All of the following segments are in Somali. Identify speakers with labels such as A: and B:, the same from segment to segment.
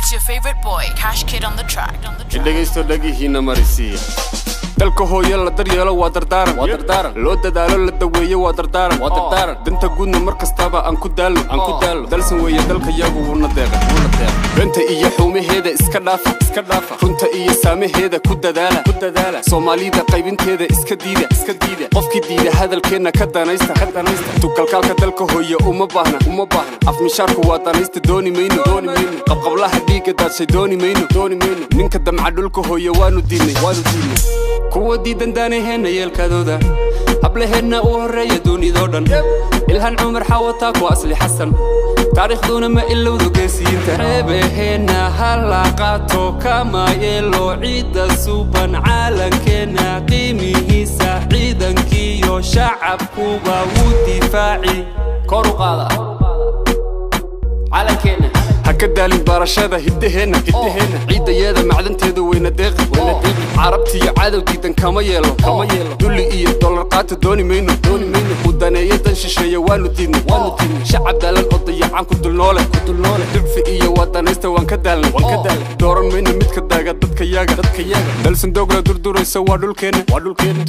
A: It's your favorite boy, Cash Kid on the track.
B: dhegeysto dhagihiina marisiya dalka hooyo la daryeelo waa dardaaran loo dadaalo la daweeyo waa dardaaran danta guudna mar kastaba aan ku daalo dalsan weeye dalka yagu wuna deeqay benta iyo xuumaheeda iska dhaafa runta iyo saamaheeda ku dadaala Soomaalida qaybinteeda iska diida qofkii diida hadalkeena ka danaysta tukalkalka dalka hooyo uma baahna af mishaarku waa danaysta dooni mayno qabqablaha dhiiga daadshay dooni mayno ninka damca dhulka hooyo waanu diinay kuwa diidan daanaheena yeelkadooda hablaheena u horeeya dunidoo dhan ilhan cumar xawata ku asli xasan taariikhduna ma ilowdo geesiinta reebaheena hala qaato kama yeelo ciida suban calankeena qiimihiisa ciidankiyo shacabkuba wuu difaaci kor u qaada calankeena haka daalin barashada hiddaheena ciidayada macdanteeda weyna deeqi carabtiyo cadowgiidan kama yeelo dulli iyo dollar qaata dooni mayno mudaneeyadan shisheeye waanu diidnay shacab daalan oo dayacan ku dulnoole dhibfi iyo wadanaysta waan ka daalnay dooran mayno midka daaga dadka yaga dalsan doogla durduraysa waa dhulkeena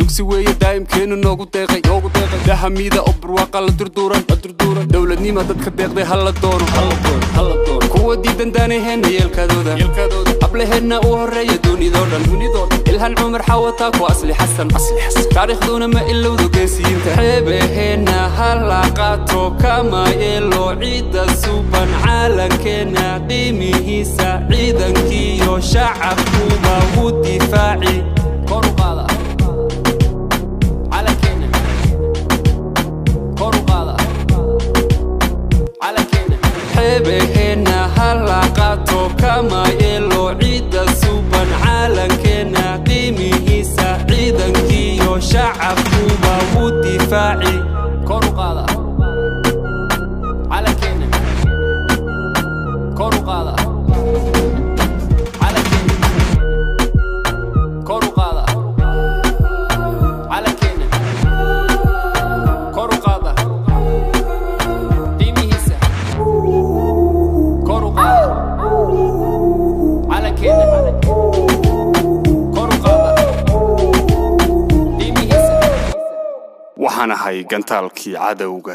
B: dugsi weeye daa'imkeenu noogu deeqay dahamiida oo barwaaqa la durduran dowladnima dadka deeqday hala doono kuwa diidan daanaheena yeelkadooda hablaheena u horeeya dunidoo dhan ilhan cumar xawata ku asli xasan taariikhduna ma ilowdo geesiinta reebaheena hala qaato kama yeelo ciida suban calankeena qiimihiisa ciidankiyo shacabkuba wuu difaaci kor u qaada calankeena kor u qaada calankeena reebaheena hala qaato kama yeelo ciida suban calankeena qiimihiisa ciidankiyo shacabkuba wuu difaaci kor u qaada calankeena kor u qaada calankeena kor u qaada calankeena kor u qaada qiimihiisa kor u qaada calankeena waxaan ahay gantaalkii cadowga